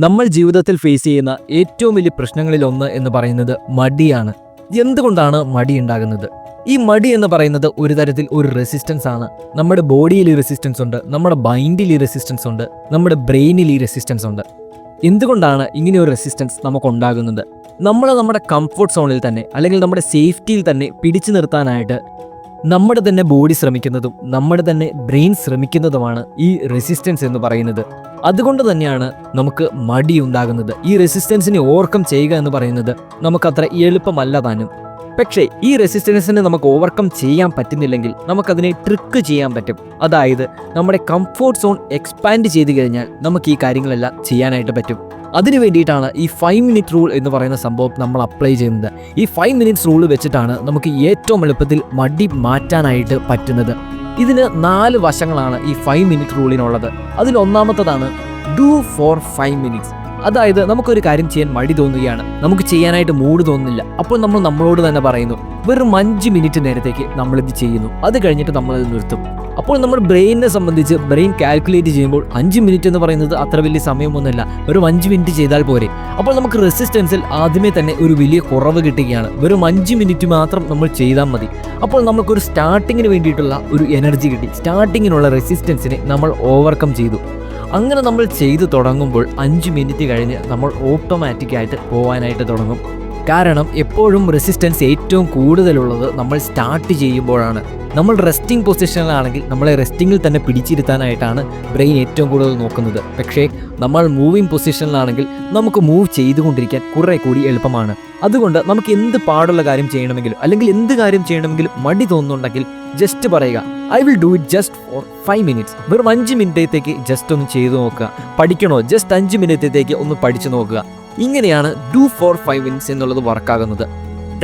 നമ്മൾ ജീവിതത്തിൽ ഫേസ് ചെയ്യുന്ന ഏറ്റവും വലിയ പ്രശ്നങ്ങളിൽ ഒന്ന് എന്ന് പറയുന്നത് മടിയാണ്. എന്തുകൊണ്ടാണ് മടി ഉണ്ടാകുന്നത്? ഈ മടി എന്ന് പറയുന്നത് ഒരു തരത്തിൽ ഒരു റെസിസ്റ്റൻസ് ആണ്. നമ്മുടെ ബോഡിയിൽ ഈ റെസിസ്റ്റൻസ് ഉണ്ട്, നമ്മുടെ മൈൻഡിൽ ഈ റെസിസ്റ്റൻസ് ഉണ്ട്, നമ്മുടെ ബ്രെയിനിൽ ഈ റെസിസ്റ്റൻസ് ഉണ്ട്. എന്തുകൊണ്ടാണ് ഇങ്ങനെ ഒരു റെസിസ്റ്റൻസ് നമുക്കുണ്ടാകുന്നത്? നമ്മൾ നമ്മുടെ കംഫർട്ട് സോണിൽ തന്നെ അല്ലെങ്കിൽ നമ്മുടെ സേഫ്റ്റിയിൽ തന്നെ പിടിച്ചു നിർത്താനായിട്ട് നമ്മുടെ തന്നെ ബോഡി ശ്രമിക്കുന്നതും നമ്മുടെ തന്നെ ബ്രെയിൻ ശ്രമിക്കുന്നതുമാണ് ഈ റെസിസ്റ്റൻസ് എന്ന് പറയുന്നത്. അതുകൊണ്ട് തന്നെയാണ് നമുക്ക് മടി ഉണ്ടാകുന്നത്. ഈ റെസിസ്റ്റൻസിനെ ഓവർകം ചെയ്യുക എന്ന് പറയുന്നത് നമുക്കത്ര എളുപ്പമല്ല താനും. പക്ഷേ ഈ റെസിസ്റ്റൻസിനെ നമുക്ക് ഓവർകം ചെയ്യാൻ പറ്റുന്നില്ലെങ്കിൽ നമുക്കതിനെ ട്രിക്ക് ചെയ്യാൻ പറ്റും. അതായത് നമ്മുടെ കംഫോർട്ട് സോൺ എക്സ്പാൻഡ് ചെയ്ത് കഴിഞ്ഞാൽ നമുക്ക് ഈ കാര്യങ്ങളെല്ലാം ചെയ്യാനായിട്ട് പറ്റും. അതിനു വേണ്ടിയിട്ടാണ് ഈ 5 മിനിറ്റ് റൂൾ എന്ന് പറയുന്ന സംഭവം നമ്മൾ അപ്ലൈ ചെയ്യുന്നത്. ഈ 5 മിനിറ്റ്സ് റൂൾ വെച്ചിട്ടാണ് നമുക്ക് ഏറ്റവും എളുപ്പത്തിൽ മടി മാറ്റാനായിട്ട് പറ്റുന്നത്. ഇതിന് 4 വശങ്ങളാണ് ഈ 5 മിനിറ്റ് റൂളിനുള്ളത്. അതിൽ ഒന്നാമത്തതാണ് ഡു ഫോർ 5 മിനിറ്റ്സ്. അതായത് നമുക്കൊരു കാര്യം ചെയ്യാൻ മടി തോന്നുകയാണ്, നമുക്ക് ചെയ്യാനായിട്ട് മൂഡ് തോന്നുന്നില്ല. അപ്പോൾ നമ്മൾ നമ്മളോട് തന്നെ പറയുന്നു, വെറും 5 മിനിറ്റ് നേരത്തേക്ക് നമ്മളിത് ചെയ്യുന്നു, അത് കഴിഞ്ഞിട്ട് നമ്മളത് നിർത്തും. അപ്പോൾ നമ്മൾ ബ്രെയിനിനെ സംബന്ധിച്ച് ബ്രെയിൻ കാൽക്കുലേറ്റ് ചെയ്യുമ്പോൾ 5 മിനിറ്റ് എന്ന് പറയുന്നത് അത്ര വലിയ സമയമൊന്നുമല്ല, വെറും 5 മിനിറ്റ് ചെയ്താൽ പോരെ. അപ്പോൾ നമുക്ക് റെസിസ്റ്റൻസിൽ ആദ്യമേ തന്നെ ഒരു വലിയ കുറവ് കിട്ടുകയാണ്. വെറും 5 മിനിറ്റ് മാത്രം നമ്മൾ ചെയ്താൽ മതി. അപ്പോൾ നമുക്കൊരു സ്റ്റാർട്ടിങ്ങിന് വേണ്ടിയിട്ടുള്ള ഒരു എനർജി കിട്ടി. സ്റ്റാർട്ടിങ്ങിനുള്ള റെസിസ്റ്റൻസിനെ നമ്മൾ ഓവർകം ചെയ്തു. അങ്ങനെ നമ്മൾ ചെയ്തു തുടങ്ങുമ്പോൾ 5 മിനിറ്റ് കഴിഞ്ഞ് നമ്മൾ ഓട്ടോമാറ്റിക്കായിട്ട് പോകാനായിട്ട് തുടങ്ങും. കാരണം എപ്പോഴും റെസിസ്റ്റൻസ് ഏറ്റവും കൂടുതലുള്ളത് നമ്മൾ സ്റ്റാർട്ട് ചെയ്യുമ്പോഴാണ്. നമ്മൾ റെസ്റ്റിംഗ് പൊസിഷനിലാണെങ്കിൽ നമ്മളെ റെസ്റ്റിങ്ങിൽ തന്നെ പിടിച്ചിരുത്താനായിട്ടാണ് ബ്രെയിൻ ഏറ്റവും കൂടുതൽ നോക്കുന്നത്. പക്ഷേ നമ്മൾ മൂവിങ് പൊസിഷനിലാണെങ്കിൽ നമുക്ക് മൂവ് ചെയ്തുകൊണ്ടിരിക്കാൻ കുറേ കൂടി എളുപ്പമാണ്. അതുകൊണ്ട് നമുക്ക് എന്ത് പാടുള്ള കാര്യം ചെയ്യണമെങ്കിലും അല്ലെങ്കിൽ എന്ത് കാര്യം ചെയ്യണമെങ്കിലും മടി തോന്നുന്നുണ്ടെങ്കിൽ ജസ്റ്റ് പറയുക, I will do it just for 5 minutes. വെറും 5 മിനിറ്റത്തേക്ക് ജസ്റ്റ് ഒന്ന് ചെയ്തു നോക്കുക. പഠിക്കണോ? ജസ്റ്റ് 5 മിനിറ്റത്തേക്ക് ഒന്ന് പഠിച്ചു നോക്കുക. ഇങ്ങനെയാണ് ഡു ഫോർ 5 മിനിറ്റ്സ് എന്നുള്ളത് വർക്കാകുന്നത്.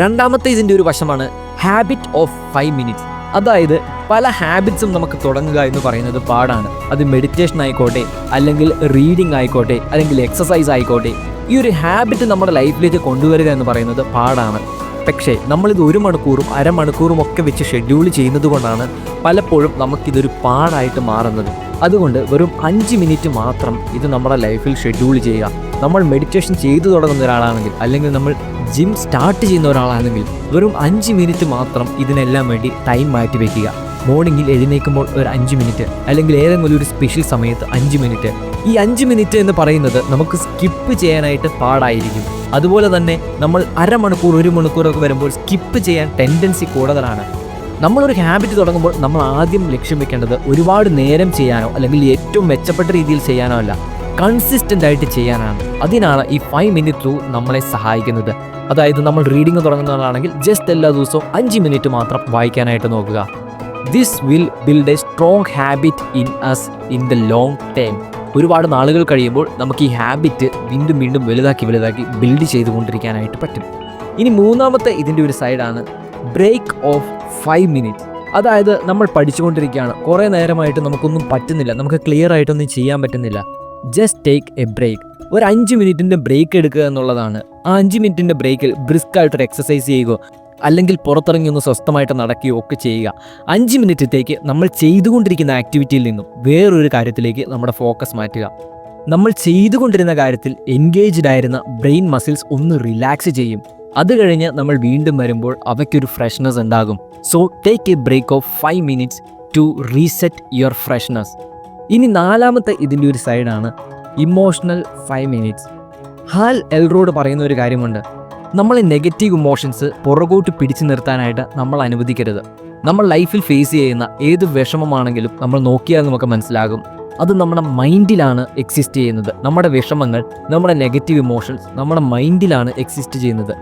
രണ്ടാമത്തെ ഇതിൻ്റെ ഒരു വശമാണ് ഹാബിറ്റ് ഓഫ് 5 മിനിറ്റ്സ്. അതായത് പല ഹാബിറ്റ്സും നമുക്ക് തുടങ്ങുക എന്ന് പറയുന്നത് പാടാണ്. അത് മെഡിറ്റേഷൻ ആയിക്കോട്ടെ, അല്ലെങ്കിൽ റീഡിംഗ് ആയിക്കോട്ടെ, അല്ലെങ്കിൽ എക്സസൈസ് ആയിക്കോട്ടെ. ഈ ഒരു ഹാബിറ്റ് നമ്മുടെ ലൈഫിലേക്ക് കൊണ്ടുവരിക എന്ന് പറയുന്നത് പാടാണ്. പക്ഷേ നമ്മളിത് 1 മണിക്കൂറും അരമണിക്കൂറും ഒക്കെ വെച്ച് ഷെഡ്യൂൾ ചെയ്യുന്നത് കൊണ്ടാണ് പലപ്പോഴും നമുക്കിതൊരു പാടായിട്ട് മാറുന്നത്. അതുകൊണ്ട് വെറും 5 മിനിറ്റ് മാത്രം ഇത് നമ്മുടെ ലൈഫിൽ ഷെഡ്യൂൾ ചെയ്യുക. നമ്മൾ മെഡിറ്റേഷൻ ചെയ്തു തുടങ്ങുന്ന ഒരാളാണെങ്കിൽ അല്ലെങ്കിൽ നമ്മൾ ജിം സ്റ്റാർട്ട് ചെയ്യുന്ന ഒരാളാണെങ്കിൽ വെറും 5 മിനിറ്റ് മാത്രം ഇതിനെല്ലാം വേണ്ടി ടൈം മാറ്റി വയ്ക്കുക. മോർണിംഗിൽ എഴുന്നേൽക്കുമ്പോൾ ഒരു 5 മിനിറ്റ്, അല്ലെങ്കിൽ ഏതെങ്കിലും ഒരു സ്പെഷ്യൽ സമയത്ത് 5 മിനിറ്റ്. ഈ 5 മിനിറ്റ് എന്ന് പറയുന്നത് നമുക്ക് സ്കിപ്പ് ചെയ്യാനായിട്ട് പാടായിരിക്കും. അതുപോലെ തന്നെ നമ്മൾ അരമണിക്കൂർ 1 മണിക്കൂറൊക്കെ വരുമ്പോൾ സ്കിപ്പ് ചെയ്യാൻ ടെൻഡൻസി കൂടുതലാണ്. നമ്മളൊരു ഹാബിറ്റ് തുടങ്ങുമ്പോൾ നമ്മൾ ആദ്യം ലക്ഷ്യം വെക്കേണ്ടത് ഒരുപാട് നേരം ചെയ്യാനോ അല്ലെങ്കിൽ ഏറ്റവും മെച്ചപ്പെട്ട രീതിയിൽ ചെയ്യാനോ അല്ല, കൺസിസ്റ്റൻ്റ് ആയിട്ട് ചെയ്യാനാണ്. അതിനാണ് ഈ 5 മിനിറ്റ് റൂൾ നമ്മളെ സഹായിക്കുന്നത്. അതായത് നമ്മൾ റീഡിങ് തുടങ്ങുന്നതാണെങ്കിൽ ജസ്റ്റ് എല്ലാ ദിവസവും 5 മിനിറ്റ് മാത്രം വായിക്കാനായിട്ട് നോക്കുക. This will build a strong habit in us in the long time. ഒരുപാട് നാളുകൾ കഴിയുമ്പോൾ നമുക്ക് ഈ ഹാബിറ്റ് വീണ്ടും വീണ്ടും വലുതാക്കി ബിൽഡ് ചെയ്തുകൊണ്ടിരിക്കാനായിട്ട് പറ്റും. ഇനി മൂന്നാമത്തെ ഇതിൻ്റെ ഒരു സൈഡാണ് ബ്രേക്ക് ഓഫ് 5 മിനിറ്റ്സ്. അതായത് നമ്മൾ പഠിച്ചുകൊണ്ടിരിക്കുകയാണ്, കുറേ നേരമായിട്ട് നമുക്കൊന്നും പറ്റുന്നില്ല, നമുക്ക് ക്ലിയർ ആയിട്ടൊന്നും ചെയ്യാൻ പറ്റുന്നില്ല. Just take a break. ഒരു 5 മിനിറ്റിൻ്റെ ബ്രേക്ക് എടുക്കുക എന്നുള്ളതാണ്. ആ 5 മിനിറ്റിൻ്റെ ബ്രേക്കിൽ ബ്രിസ്ക്കായിട്ടൊരു എക്സസൈസ് ചെയ്യുകയോ അല്ലെങ്കിൽ പുറത്തിറങ്ങി ഒന്ന് സ്വസ്ഥമായിട്ട് നടക്കുകയോ ഒക്കെ ചെയ്യുക. 5 മിനിറ്റത്തേക്ക് നമ്മൾ ചെയ്തുകൊണ്ടിരിക്കുന്ന ആക്ടിവിറ്റിയിൽ നിന്നും വേറൊരു കാര്യത്തിലേക്ക് നമ്മുടെ ഫോക്കസ് മാറ്റുക. നമ്മൾ ചെയ്തുകൊണ്ടിരുന്ന കാര്യത്തിൽ എൻഗേജ്ഡ് ആയിരുന്ന ബ്രെയിൻ മസിൽസ് ഒന്ന് റിലാക്സ് ചെയ്യും. അത് കഴിഞ്ഞ് നമ്മൾ വീണ്ടും വരുമ്പോൾ അവയ്ക്കൊരു ഫ്രഷ്നെസ് ഉണ്ടാകും. So take a break of 5 minutes to reset your freshness. ഇനി നാലാമത്തെ ഇതിൻ്റെ ഒരു സൈഡാണ് ഇമോഷണൽ 5 മിനിറ്റ്സ്. ഹാൽ എൽറോഡ് പറയുന്ന ഒരു കാര്യമുണ്ട്, നമ്മളെ നെഗറ്റീവ് ഇമോഷൻസ് പുറകോട്ട് പിടിച്ചു നിർത്താനായിട്ട് നമ്മൾ അനുവദിക്കരുത്. നമ്മൾ ലൈഫിൽ ഫേസ് ചെയ്യുന്ന ഏത് വിഷമമാണെങ്കിലും നമ്മൾ നോക്കിയാൽ നമുക്ക് മനസ്സിലാകും, അത് നമ്മുടെ മൈൻഡിലാണ് എക്സിസ്റ്റ് ചെയ്യുന്നത്. നമ്മുടെ വിഷമങ്ങൾ, നമ്മുടെ നെഗറ്റീവ് ഇമോഷൻസ് നമ്മുടെ മൈൻഡിലാണ് എക്സിസ്റ്റ് ചെയ്യുന്നത്.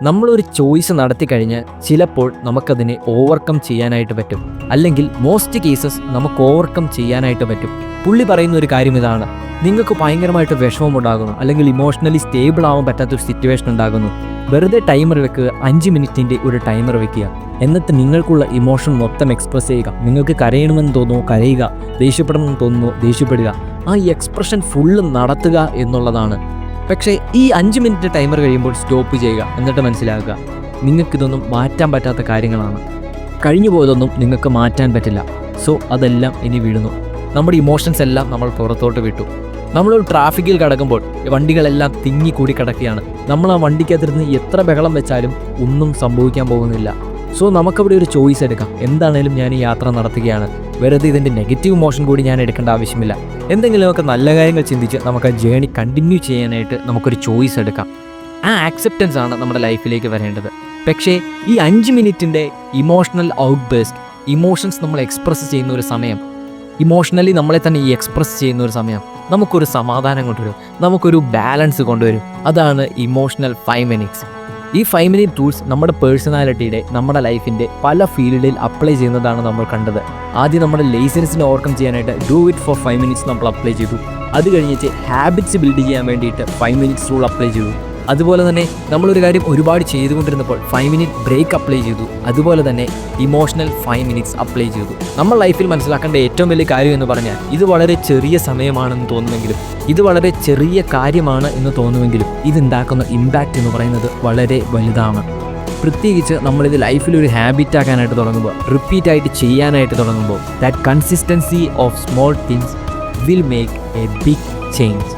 നമ്മളൊരു ചോയ്സ് നടത്തി കഴിഞ്ഞാൽ ചിലപ്പോൾ നമുക്കതിനെ ഓവർകം ചെയ്യാനായിട്ട് പറ്റും, അല്ലെങ്കിൽ മോസ്റ്റ് കേസസ് നമുക്ക് ഓവർകം ചെയ്യാനായിട്ട് പറ്റും. പുള്ളി പറയുന്ന ഒരു കാര്യം ഇതാണ്, നിങ്ങൾക്ക് ഭയങ്കരമായിട്ട് വിഷമമുണ്ടാകുന്നു അല്ലെങ്കിൽ ഇമോഷണലി സ്റ്റേബിൾ ആവാൻ പറ്റാത്തൊരു സിറ്റുവേഷൻ ഉണ്ടാകുന്നു, വെറുതെ ടൈമർ വെക്കുക. 5 മിനിറ്റിൻ്റെ ഒരു ടൈമർ വെക്കുക. എന്നിട്ട് നിങ്ങൾക്കുള്ള ഇമോഷൻ മൊത്തം എക്സ്പ്രസ് ചെയ്യുക. നിങ്ങൾക്ക് കരയണമെന്ന് തോന്നുന്നു കരയുക, ദേഷ്യപ്പെടണമെന്ന് തോന്നുന്നു ദേഷ്യപ്പെടുക. ആ എക്സ്പ്രഷൻ ഫുള്ള് നടത്തുക എന്നുള്ളതാണ്. പക്ഷേ ഈ 5 മിനിറ്റ് ടൈമർ കഴിയുമ്പോൾ സ്റ്റോപ്പ് ചെയ്യുക. എന്നിട്ട് മനസ്സിലാക്കുക, നിങ്ങൾക്കിതൊന്നും മാറ്റാൻ പറ്റാത്ത കാര്യങ്ങളാണ്. കഴിഞ്ഞു പോയതൊന്നും നിങ്ങൾക്ക് മാറ്റാൻ പറ്റില്ല. സോ അതെല്ലാം ഇനി വീഴുന്നു. നമ്മുടെ ഇമോഷൻസ് എല്ലാം നമ്മൾ പുറത്തോട്ട് വിട്ടു. നമ്മളൊരു ട്രാഫിക്കിൽ കിടക്കുമ്പോൾ വണ്ടികളെല്ലാം തിങ്ങിക്കൂടി കിടക്കുകയാണ്. നമ്മൾ ആ വണ്ടിക്കകത്തിരുന്ന് എത്ര ബഹളം വെച്ചാലും ഒന്നും സംഭവിക്കാൻ പോകുന്നില്ല. സോ നമുക്കവിടെ ഒരു ചോയ്സ് എടുക്കാം. എന്താണേലും ഞാൻ ഈ യാത്ര നടത്തുകയാണ്, വെറുതെ ഇതിൻ്റെ നെഗറ്റീവ് മോഷൻ കൂടി ഞാൻ എടുക്കേണ്ട ആവശ്യമില്ല. എന്തെങ്കിലുമൊക്കെ നല്ല കാര്യങ്ങൾ ചിന്തിച്ച് നമുക്ക് ആ ജേണി കണ്ടിന്യൂ ചെയ്യാനായിട്ട് നമുക്കൊരു ചോയ്സ് എടുക്കാം. ആ ആക്സെപ്റ്റൻസ് ആണ് നമ്മുടെ ലൈഫിലേക്ക് വരേണ്ടത്. പക്ഷേ ഈ 5 മിനിറ്റിൻ്റെ ഇമോഷണൽ ഔട്ട് ബേസ്റ്റ്, ഇമോഷൻസ് നമ്മൾ എക്സ്പ്രസ് ചെയ്യുന്ന ഒരു സമയം, ഇമോഷണലി നമ്മളെ തന്നെ ഈ എക്സ്പ്രസ് ചെയ്യുന്ന ഒരു സമയം നമുക്കൊരു സമാധാനം കൊണ്ടുവരും, നമുക്കൊരു ബാലൻസ് കൊണ്ടുവരും. അതാണ് ഇമോഷണൽ 5 മിനിറ്റ്സ്. ഈ 5 മിനിറ്റ് ടൂൾസ് നമ്മുടെ പേഴ്സണാലിറ്റിയുടെ, നമ്മുടെ ലൈഫിൻ്റെ പല ഫീൽഡിൽ അപ്ലൈ ചെയ്യുന്നതാണ് നമ്മൾ കണ്ടത്. ആദ്യം നമ്മുടെ ലേസിനെസ്സിനെ ഓവർകം ചെയ്യാനായിട്ട് ഡു ഇറ്റ് ഫോർ 5 മിനിറ്റ്സ് നമ്മൾ അപ്ലൈ ചെയ്തു. അത് കഴിഞ്ഞിട്ട് ഹാബിറ്റ്സ് ബിൽഡ് ചെയ്യാൻ വേണ്ടിയിട്ട് 5 മിനിറ്റ്സ് റൂൾ അപ്ലൈ ചെയ്തു. അതുപോലെ തന്നെ നമ്മളൊരു കാര്യം ഒരുപാട് ചെയ്തുകൊണ്ടിരുന്നപ്പോൾ 5 മിനിറ്റ് ബ്രേക്ക് അപ്ലൈ ചെയ്തു. അതുപോലെ തന്നെ ഇമോഷണൽ 5 മിനിറ്റ്സ് അപ്ലൈ ചെയ്തു. നമ്മൾ ലൈഫിൽ മനസ്സിലാക്കേണ്ട ഏറ്റവും വലിയ കാര്യം എന്ന് പറഞ്ഞാൽ, ഇത് വളരെ ചെറിയ സമയമാണെന്ന് തോന്നുമെങ്കിലും, ഇത് വളരെ ചെറിയ കാര്യമാണ് എന്ന് തോന്നുമെങ്കിലും, ഇതുണ്ടാക്കുന്ന ഇമ്പാക്റ്റ് എന്ന് പറയുന്നത് വളരെ വലുതാണ്. പ്രത്യേകിച്ച് നമ്മളിത് ലൈഫിലൊരു ഹാബിറ്റ് ആക്കാനായിട്ട് തുടങ്ങുമ്പോൾ, റിപ്പീറ്റായിട്ട് ചെയ്യാനായിട്ട് തുടങ്ങുമ്പോൾ, that consistency of small things will make a big change.